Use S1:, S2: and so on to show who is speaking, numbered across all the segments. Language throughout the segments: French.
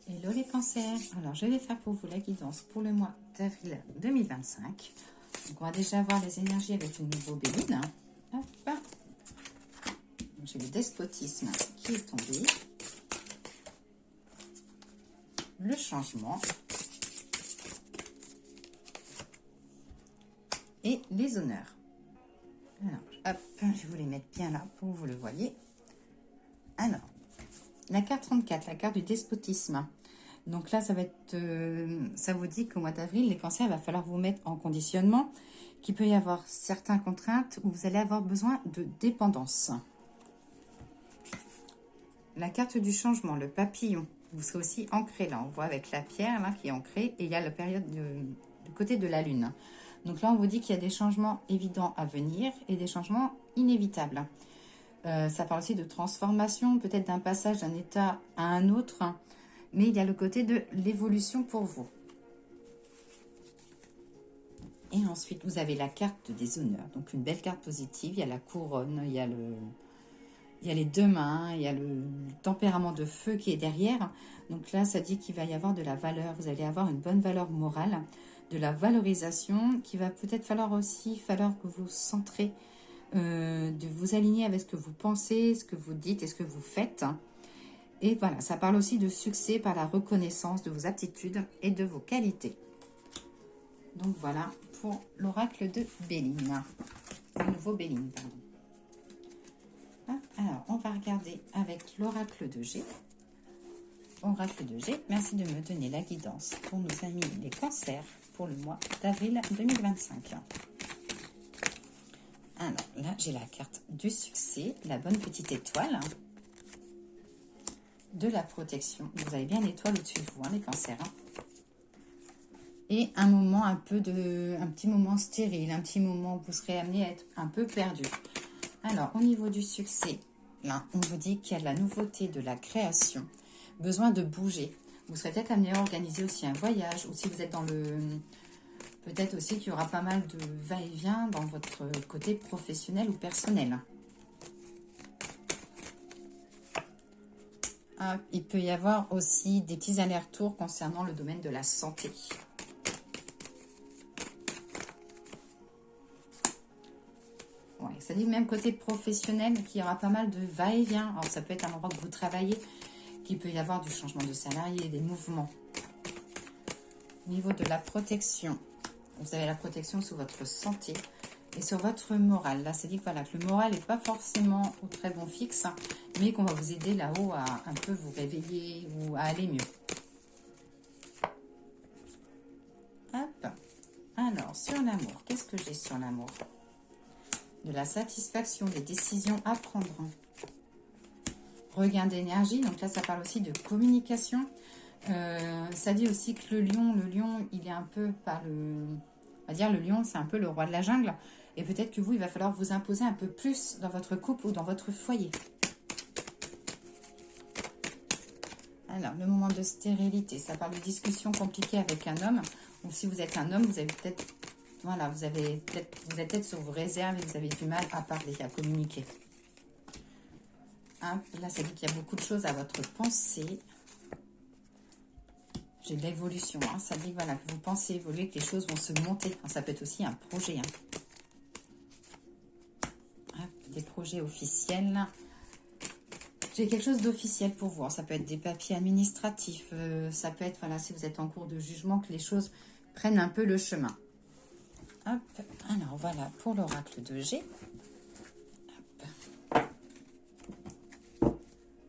S1: Hello les cancers, alors je vais faire pour vous la guidance pour le mois d'avril 2025. Donc on va déjà voir les énergies avec le nouveau Béline. Hop. J'ai le despotisme qui est tombé. Le changement. Et les honneurs. Alors, hop, je vais vous les mettre bien là pour que vous le voyez. Alors, la carte 34, la carte du despotisme. Donc là, ça va être, ça vous dit qu'au mois d'avril, les cancers, il va falloir vous mettre en conditionnement, qu'il peut y avoir certaines contraintes où vous allez avoir besoin de dépendance. La carte du changement, le papillon, vous serez aussi ancré là. On voit avec la pierre là qui est ancrée et il y a la période du côté de la lune. Donc là, on vous dit qu'il y a des changements évidents à venir et des changements inévitables. Ça parle aussi de transformation, peut-être d'un passage d'un état à un autre. Mais il y a le côté de l'évolution pour vous. Et ensuite, vous avez la carte des honneurs. Donc, une belle carte positive. Il y a la couronne, il y a les deux mains, il y a le tempérament de feu qui est derrière. Donc là, ça dit qu'il va y avoir de la valeur. Vous allez avoir une bonne valeur morale, de la valorisation, qui va peut-être falloir que vous centrez, de vous aligner avec ce que vous pensez, ce que vous dites et ce que vous faites. Et voilà, ça parle aussi de succès par la reconnaissance de vos aptitudes et de vos qualités. Donc voilà pour l'oracle de Béline. Le nouveau Béline, pardon. Alors, on va regarder avec l'oracle de G. Oracle de G, merci de me donner la guidance pour nos amis les cancers pour le mois d'avril 2025. Alors là, j'ai la carte du succès, la bonne petite étoile. De la protection, vous avez bien l'étoile au-dessus de vous, hein, les cancers. Et un moment un petit moment stérile, un petit moment où vous serez amené à être un peu perdu. Alors, au niveau du succès, là, on vous dit qu'il y a de la nouveauté, de la création, besoin de bouger. Vous serez peut-être amené à organiser aussi un voyage, ou si vous êtes dans le... Peut-être aussi qu'il y aura pas mal de va-et-vient dans votre côté professionnel ou personnel. Il peut y avoir aussi des petits allers-retours concernant le domaine de la santé. Ouais, ça dit même côté professionnel qu'il y aura pas mal de va-et-vient. Alors ça peut être un endroit que vous travaillez, qu'il peut y avoir du changement de salarié, des mouvements. Au niveau de la protection, vous avez la protection sur votre santé et sur votre morale. Là, c'est dit que, voilà, que le moral n'est pas forcément au très bon fixe, mais qu'on va vous aider là-haut à un peu vous réveiller ou à aller mieux. Hop. Alors, sur l'amour, qu'est-ce que j'ai sur l'amour? De la satisfaction, des décisions à prendre. Regain d'énergie, donc là, ça parle aussi de communication. Ça dit aussi que le lion, il est un peu par le... On va dire, le lion, c'est un peu le roi de la jungle. Et peut-être que vous, il va falloir vous imposer un peu plus dans votre couple ou dans votre foyer. Alors, le moment de stérilité, ça parle de discussion compliquée avec un homme. Ou si vous êtes un homme, vous avez peut-être... Voilà, vous êtes peut-être sur vos réserves et vous avez du mal à parler, à communiquer. Hein, là, ça dit qu'il y a beaucoup de choses à votre pensée. J'ai de l'évolution, hein. Ça dit voilà, que vous pensez évoluer, que les choses vont se monter. Hein, ça peut être aussi un projet. Hein. Des projets officiels. J'ai quelque chose d'officiel pour vous. Ça peut être des papiers administratifs. Ça peut être, voilà, si vous êtes en cours de jugement, que les choses prennent un peu le chemin. Hop. Alors voilà pour l'oracle de G. Hop. On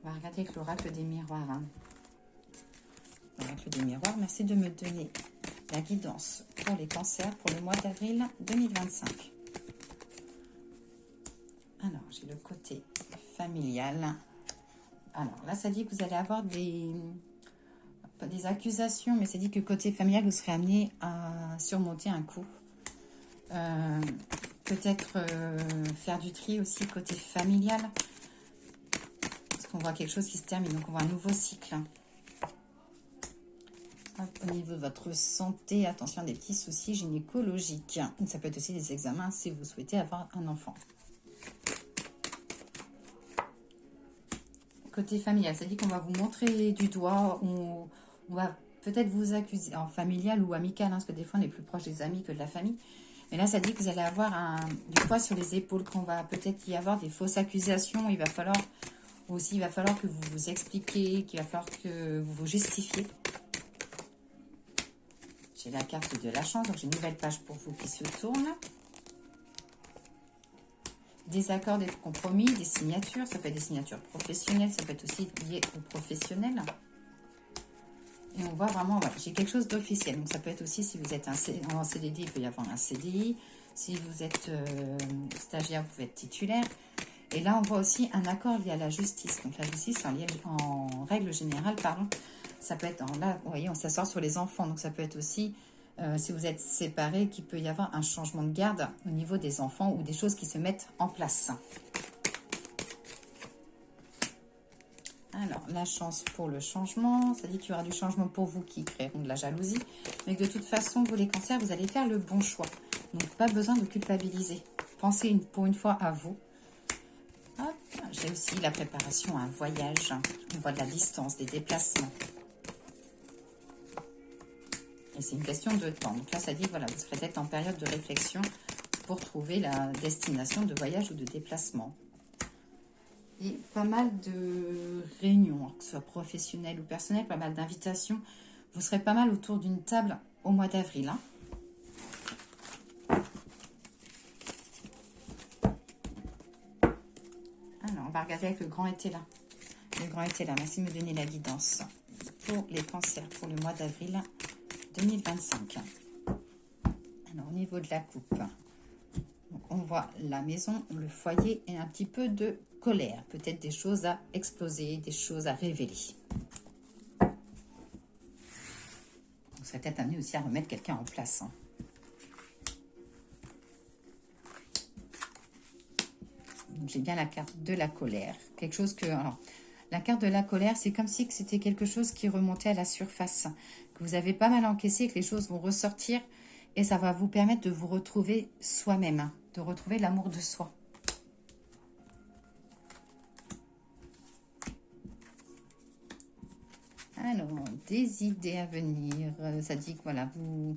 S1: va regarder avec l'oracle des miroirs. Hein. L'oracle des miroirs, merci de me donner la guidance pour les cancers pour le mois d'avril 2025. Alors, j'ai le côté familial. Alors, là, ça dit que vous allez avoir pas des accusations, mais ça dit que côté familial, vous serez amené à surmonter un coup. Peut-être faire du tri aussi côté familial. Parce qu'on voit quelque chose qui se termine, donc on voit un nouveau cycle. Hop, au niveau de votre santé, attention à des petits soucis gynécologiques. Ça peut être aussi des examens si vous souhaitez avoir un enfant. côté familial, ça dit qu'on va vous montrer du doigt, on va peut-être vous accuser, en familial ou amical, hein, parce que des fois on est plus proche des amis que de la famille. Mais là, ça dit que vous allez avoir du poids sur les épaules, qu'on va peut-être y avoir des fausses accusations. Il va falloir que vous vous expliquiez, qu'il va falloir que vous vous justifiez. J'ai la carte de la chance, donc j'ai une nouvelle page pour vous qui se tourne. Des accords, des compromis, des signatures. Ça peut être des signatures professionnelles, ça peut être aussi lié au professionnel. Et on voit vraiment, voilà, j'ai quelque chose d'officiel. Donc ça peut être aussi, si vous êtes en CDD, il peut y avoir un CDI. Si vous êtes stagiaire, vous pouvez être titulaire. Et là, on voit aussi un accord lié à la justice. Donc la justice, en règle générale, pardon, ça peut être, là, vous voyez, on s'assort sur les enfants. Donc ça peut être aussi, si vous êtes séparés, qu'il peut y avoir un changement de garde au niveau des enfants ou des choses qui se mettent en place. Alors, la chance pour le changement, ça dit qu'il y aura du changement pour vous qui créeront de la jalousie. Mais que de toute façon, vous les cancers, vous allez faire le bon choix. Donc, pas besoin de culpabiliser. Pensez pour une fois à vous. J'ai aussi la préparation à un voyage. On voit de la distance, des déplacements. Et c'est une question de temps. Donc là, ça dit, voilà, vous serez peut-être en période de réflexion pour trouver la destination de voyage ou de déplacement. Et pas mal de réunions, que ce soit professionnelles ou personnelles, pas mal d'invitations. Vous serez pas mal autour d'une table au mois d'avril. Hein. Alors, on va regarder avec le grand été là. Le grand été là, merci de me donner la guidance pour les cancers pour le mois d'avril 2025. Alors, au niveau de la coupe, donc, on voit la maison, le foyer et un petit peu de colère. Peut-être des choses à exploser, des choses à révéler. Vous serez peut-être amené aussi à remettre quelqu'un en place. Hein. J'ai bien la carte de la colère. Quelque chose que... Alors, la carte de la colère, c'est comme si c'était quelque chose qui remontait à la surface. Que vous avez pas mal encaissé, que les choses vont ressortir. Et ça va vous permettre de vous retrouver soi-même. Hein, de retrouver l'amour de soi. Alors, des idées à venir. Ça dit que voilà, vous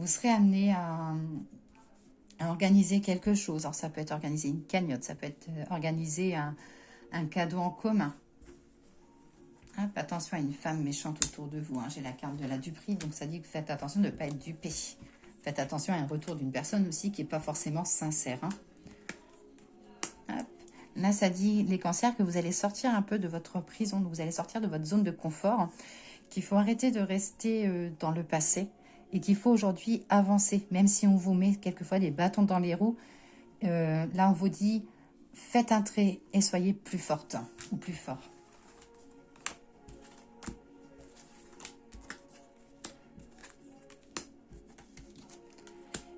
S1: serez amené à organiser quelque chose. Alors, ça peut être organiser une cagnotte, ça peut être organiser un cadeau en commun. Hop, attention à une femme méchante autour de vous. Hein. J'ai la carte de la duperie, donc ça dit que faites attention de ne pas être dupé. Faites attention à un retour d'une personne aussi qui n'est pas forcément sincère. Hein. Hop. Là, ça dit, les cancers, que vous allez sortir un peu de votre prison, donc vous allez sortir de votre zone de confort, hein, qu'il faut arrêter de rester dans le passé et qu'il faut aujourd'hui avancer, même si on vous met quelquefois des bâtons dans les roues. Là, on vous dit, faites un trait et soyez plus forte ou plus fort.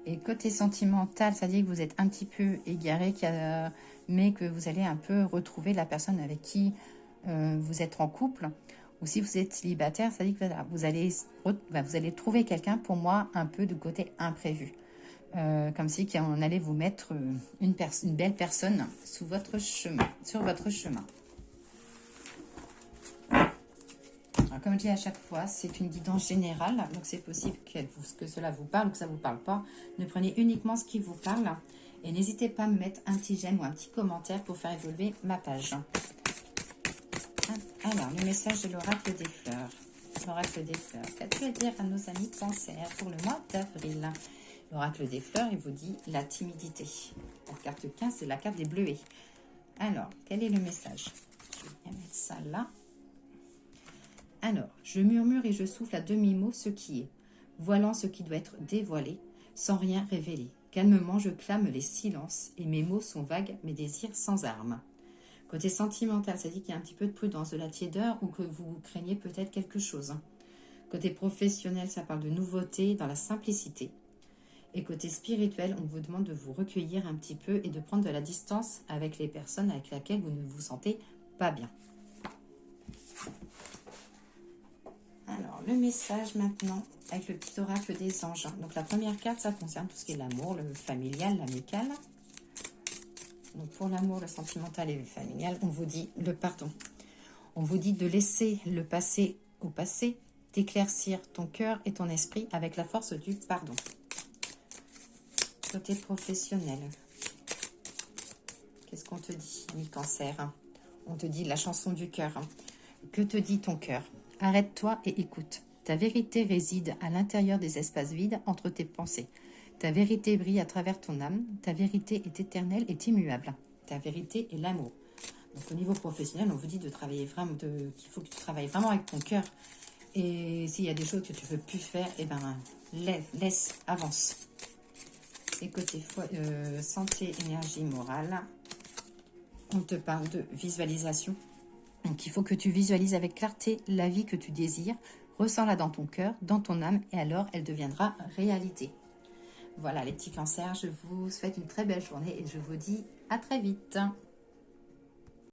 S1: Et côté sentimental, ça dit que vous êtes un petit peu égaré, mais que vous allez un peu retrouver la personne avec qui vous êtes en couple. Ou si vous êtes célibataire, ça dit que voilà, vous allez trouver quelqu'un, pour moi, un peu de côté imprévu. Comme si on allait vous mettre une belle personne sur votre chemin. Alors, comme je dis à chaque fois, c'est une guidance générale, donc c'est possible que cela vous parle ou que ça ne vous parle pas. Ne prenez uniquement ce qui vous parle et n'hésitez pas à me mettre un petit j'aime ou un petit commentaire pour faire évoluer ma page. Alors, le message de l'oracle des fleurs. L'oracle des fleurs. Qu'as-tu à dire à nos amis cancers pour le mois d'avril? L'oracle des fleurs, il vous dit la timidité. La carte 15, c'est la carte des bleuets. Alors, quel est le message? Je vais bien mettre ça là. Alors, je murmure et je souffle à demi-mot ce qui est, voilant ce qui doit être dévoilé, sans rien révéler. Calmement, je clame les silences, et mes mots sont vagues, mes désirs sans armes. Côté sentimental, ça dit qu'il y a un petit peu de prudence, de la tiédeur, ou que vous craignez peut-être quelque chose. Côté professionnel, ça parle de nouveauté, dans la simplicité. Et côté spirituel, on vous demande de vous recueillir un petit peu et de prendre de la distance avec les personnes avec lesquelles vous ne vous sentez pas bien. Alors, le message maintenant, avec le petit oracle des anges. Donc, la première carte, ça concerne tout ce qui est l'amour, le familial, l'amical. Donc, pour l'amour, le sentimental et le familial, on vous dit le pardon. On vous dit de laisser le passé au passé, d'éclaircir ton cœur et ton esprit avec la force du pardon. Côté professionnel, qu'est-ce qu'on te dit, mi-cancer? On te dit la chanson du cœur. Que te dit ton cœur? Arrête-toi et écoute. Ta vérité réside à l'intérieur des espaces vides entre tes pensées. Ta vérité brille à travers ton âme. Ta vérité est éternelle et immuable. Ta vérité est l'amour. Donc au niveau professionnel, on vous dit de travailler vraiment, qu'il faut que tu travailles vraiment avec ton cœur. Et s'il y a des choses que tu ne veux plus faire, eh ben laisse, avance. Et côté santé, énergie, morale, on te parle de visualisation. Donc il faut que tu visualises avec clarté la vie que tu désires. Ressens-la dans ton cœur, dans ton âme, et alors elle deviendra réalité. Voilà les petits cancers, je vous souhaite une très belle journée et je vous dis à très vite.